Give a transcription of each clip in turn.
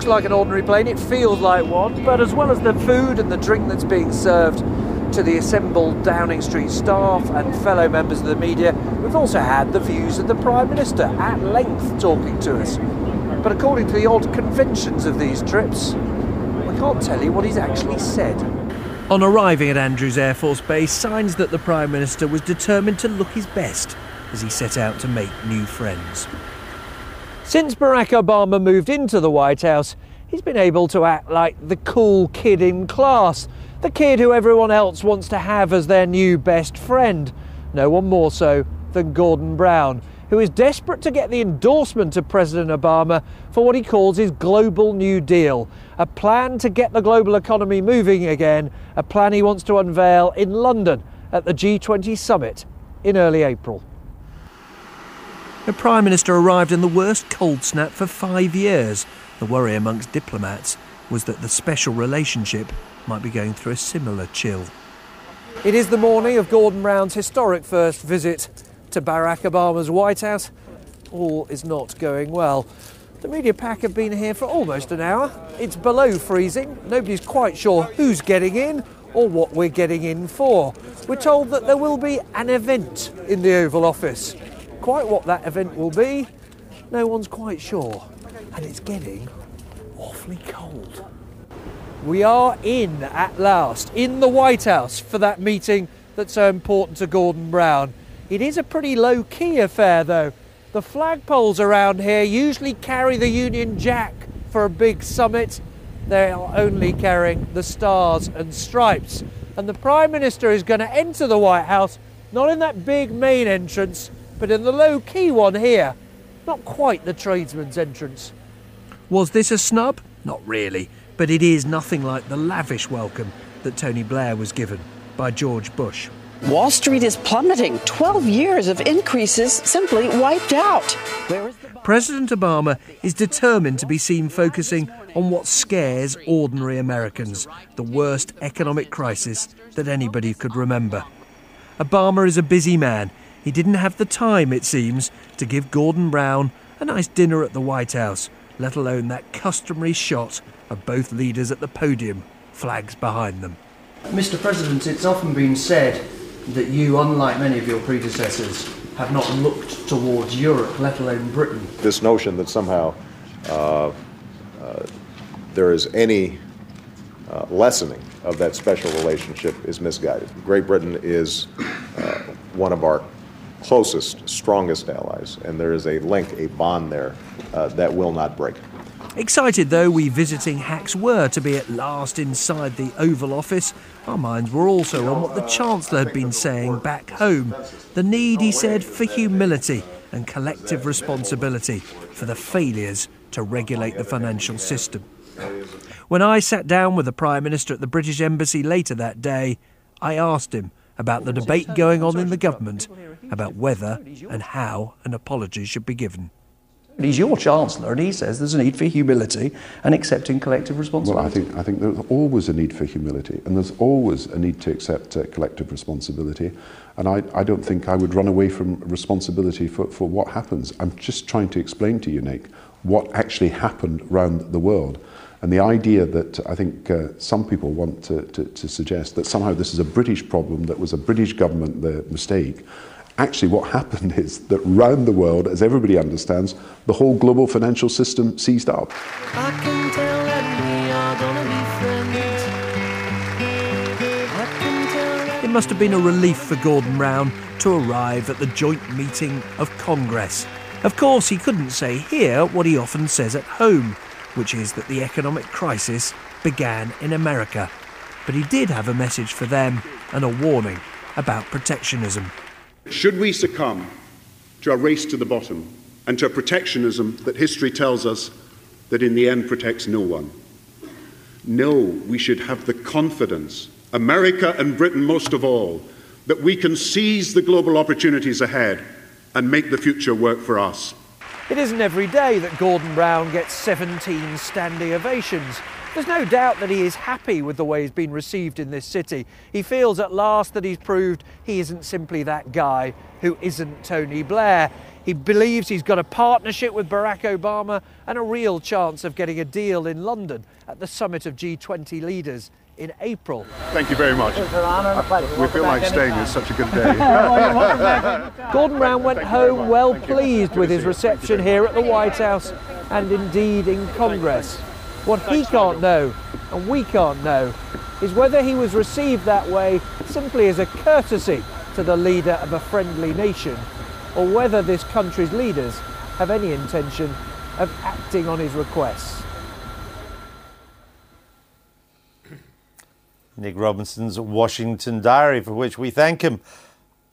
like an ordinary plane, it feels like one, but as well as the food and the drink that's being served to the assembled Downing Street staff and fellow members of the media, we've also had the views of the Prime Minister at length talking to us. But according to the odd conventions of these trips, we can't tell you what he's actually said. On arriving at Andrews Air Force Base, signs that the Prime Minister was determined to look his best as he set out to make new friends. Since Barack Obama moved into the White House, he's been able to act like the cool kid in class, the kid who everyone else wants to have as their new best friend. No one more so than Gordon Brown, who is desperate to get the endorsement of President Obama for what he calls his Global New Deal, a plan to get the global economy moving again, a plan he wants to unveil in London at the G20 summit in early April. The Prime Minister arrived in the worst cold snap for 5 years. The worry amongst diplomats was that the special relationship might be going through a similar chill. It is the morning of Gordon Brown's historic first visit to Barack Obama's White House. All is not going well. The media pack have been here for almost an hour. It's below freezing. Nobody's quite sure who's getting in or what we're getting in for. We're told that there will be an event in the Oval Office. Quite what that event will be, no one's quite sure. And it's getting awfully cold. We are in at last, in the White House for that meeting that's so important to Gordon Brown. It is a pretty low-key affair though. The flagpoles around here usually carry the Union Jack for a big summit. They are only carrying the stars and stripes. And the Prime Minister is going to enter the White House, not in that big main entrance, but in the low-key one here. Not quite the tradesman's entrance. Was this a snub? Not really, but it is nothing like the lavish welcome that Tony Blair was given by George Bush. Wall Street is plummeting. 12 years of increases simply wiped out. President Obama is determined to be seen focusing on what scares ordinary Americans, the worst economic crisis that anybody could remember. Obama is a busy man. He didn't have the time, it seems, to give Gordon Brown a nice dinner at the White House, let alone that customary shot of both leaders at the podium, flags behind them. Mr. President, it's often been said that you, unlike many of your predecessors, have not looked towards Europe, let alone Britain. This notion that somehow there is any lessening of that special relationship is misguided. Great Britain is one of our closest, strongest allies, and there is a link, a bond there that will not break. Excited though we visiting hacks were to be at last inside the Oval Office, our minds were also on what the Chancellor had been saying back home. The need, he said, for humility and collective responsibility for the failures to regulate the financial system. When I sat down with the Prime Minister at the British Embassy later that day, I asked him about the debate going on in the government about whether and how an apology should be given. He's your Chancellor and he says there's a need for humility and accepting collective responsibility. Well, I think there's always a need for humility and there's always a need to accept collective responsibility. And I don't think I would run away from responsibility for what happens. I'm just trying to explain to you, Nick, what actually happened around the world. And the idea that I think some people want to suggest that somehow this is a British problem, that was a British government the mistake. Actually, what happened is that round the world, as everybody understands, the whole global financial system seized up. I can tell that we are gonna be friends. It must have been a relief for Gordon Brown to arrive at the joint meeting of Congress. Of course, he couldn't say here what he often says at home, which is that the economic crisis began in America. But he did have a message for them and a warning about protectionism. Should we succumb to a race to the bottom and to a protectionism that history tells us that in the end protects no one? No, we should have the confidence, America and Britain most of all, that we can seize the global opportunities ahead and make the future work for us. It isn't every day that Gordon Brown gets 17 standing ovations. There's no doubt that he is happy with the way he's been received in this city. He feels at last that he's proved he isn't simply that guy who isn't Tony Blair. He believes he's got a partnership with Barack Obama and a real chance of getting a deal in London at the summit of G20 leaders in April. Thank you very much. It's an honour and a pleasure. We feel like staying. It's such a good day. Gordon Brown went home well pleased with his reception here at the White House and indeed in Congress. What he can't know, and we can't know, is whether he was received that way simply as a courtesy to the leader of a friendly nation, or whether this country's leaders have any intention of acting on his requests. Nick Robinson's Washington Diary, for which we thank him.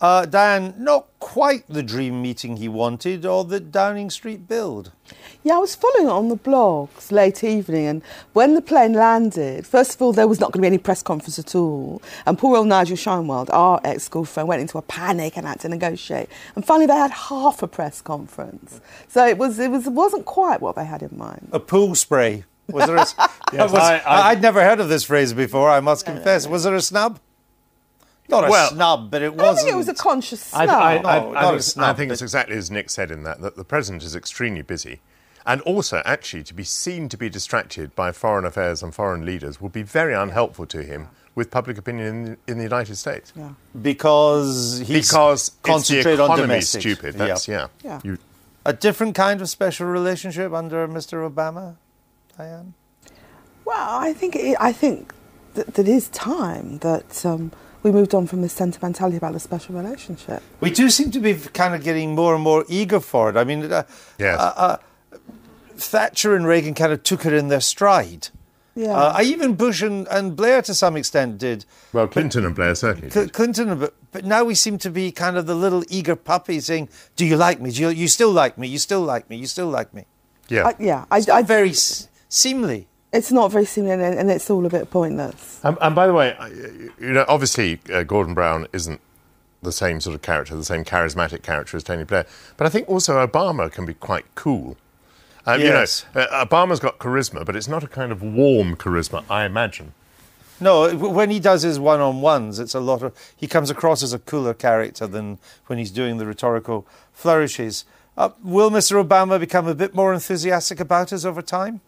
Diane, not quite the dream meeting he wanted or the Downing Street build. Yeah, I was following it on the blogs late evening, and when the plane landed, first of all, there was not going to be any press conference at all. And poor old Nigel Sheinwald, our ex-girlfriend, went into a panic and had to negotiate. And finally, they had half a press conference. So it wasn't quite what they had in mind. A pool spray. Was there a, I'd never heard of this phrase before, I must confess. Was there a snub? Not a snub, but it wasn't. I think it was a conscious snub. I think it's exactly as Nick said in that the President is extremely busy. And also, actually, to be seen to be distracted by foreign affairs and foreign leaders would be very unhelpful to him with public opinion in the United States. Yeah. Because concentrated on domestic. Stupid. That's, A different kind of special relationship under Mr. Obama, Diane? Well, I think that it is time that we moved on from this sentimentality about the special relationship. We do seem to be kind of getting more and more eager for it. I mean, Thatcher and Reagan kind of took it in their stride. Yeah. Even Bush and Blair to some extent did. Well, Clinton and Blair certainly did. Clinton, but now we seem to be kind of the little eager puppy saying, do you like me? You still like me? You still like me? You still like me? Yeah. It's not very seemly. It's not very seemly, and it's all a bit pointless. And by the way, obviously Gordon Brown isn't the same sort of character, the same charismatic character as Tony Blair. But I think also Obama can be quite cool. Yes. Obama's got charisma, but it's not a kind of warm charisma, I imagine. No, when he does his one-on-ones, he comes across as a cooler character than when he's doing the rhetorical flourishes. Will Mr. Obama become a bit more enthusiastic about us over time?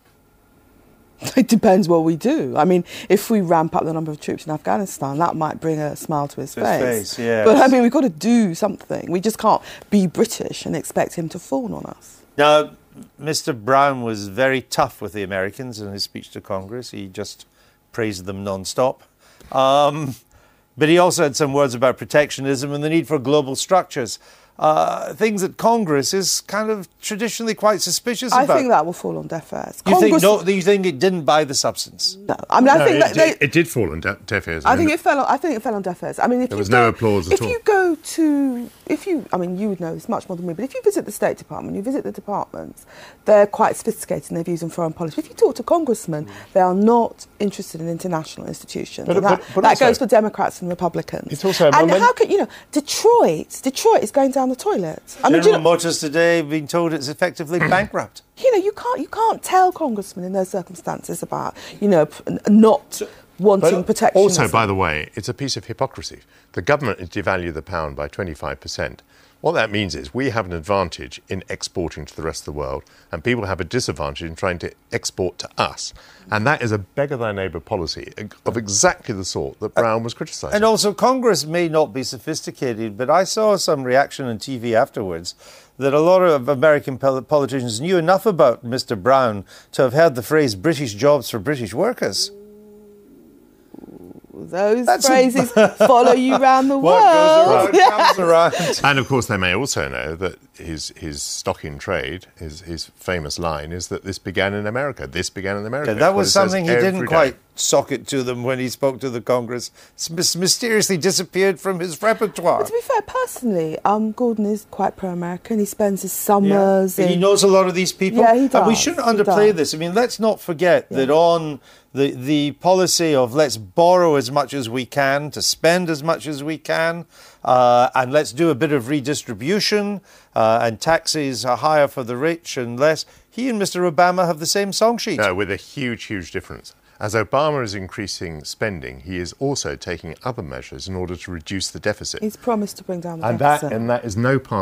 It depends what we do. I mean, if we ramp up the number of troops in Afghanistan, that might bring a smile to his face. Yes. But I mean, we've got to do something. We just can't be British and expect him to fawn on us. Now, Mr. Brown was very tough with the Americans in his speech to Congress. He just praised them non-stop. But he also had some words about protectionism and the need for global structures. Things that Congress is kind of traditionally quite suspicious about. I think that will fall on deaf ears. You think it didn't buy the substance? No, I mean, I think it did fall on deaf ears. I think it fell on deaf ears. I mean, there was no applause at all. You would know this much more than me, but if you visit the State Department, you visit the departments, they're quite sophisticated in their views on foreign policy. If you talk to congressmen, they are not interested in international institutions. But that goes for Democrats and Republicans. It's also how could Detroit is going down the toilet. General Motors today being told it's effectively bankrupt. You can't tell congressmen in those circumstances about not wanting protectionism. Also, by the way, it's a piece of hypocrisy. The government has devalued the pound by 25%. What that means is we have an advantage in exporting to the rest of the world, and people have a disadvantage in trying to export to us. And that is a beggar-thy-neighbour policy of exactly the sort that Brown was criticising. And also, Congress may not be sophisticated, but I saw some reaction on TV afterwards that a lot of American politicians knew enough about Mr. Brown to have heard the phrase British jobs for British workers. Those phrases follow you around the world. What goes around comes around. And of course, they may also know that his stock in trade, his famous line, is that this began in America. This began in America. Yeah, that was something he didn't quite socket to them when he spoke to the Congress. It's mysteriously disappeared from his repertoire. But to be fair, personally, Gordon is quite pro-American. He spends his summers. He knows a lot of these people. Yeah, he does. And we shouldn't underplay this. I mean, let's not forget that on the policy of let's borrow as much as we can to spend as much as we can, and let's do a bit of redistribution, and taxes are higher for the rich and less. He and Mr. Obama have the same song sheet. No, with a huge, huge difference. As Obama is increasing spending, he is also taking other measures in order to reduce the deficit. He's promised to bring down the deficit. And that is no part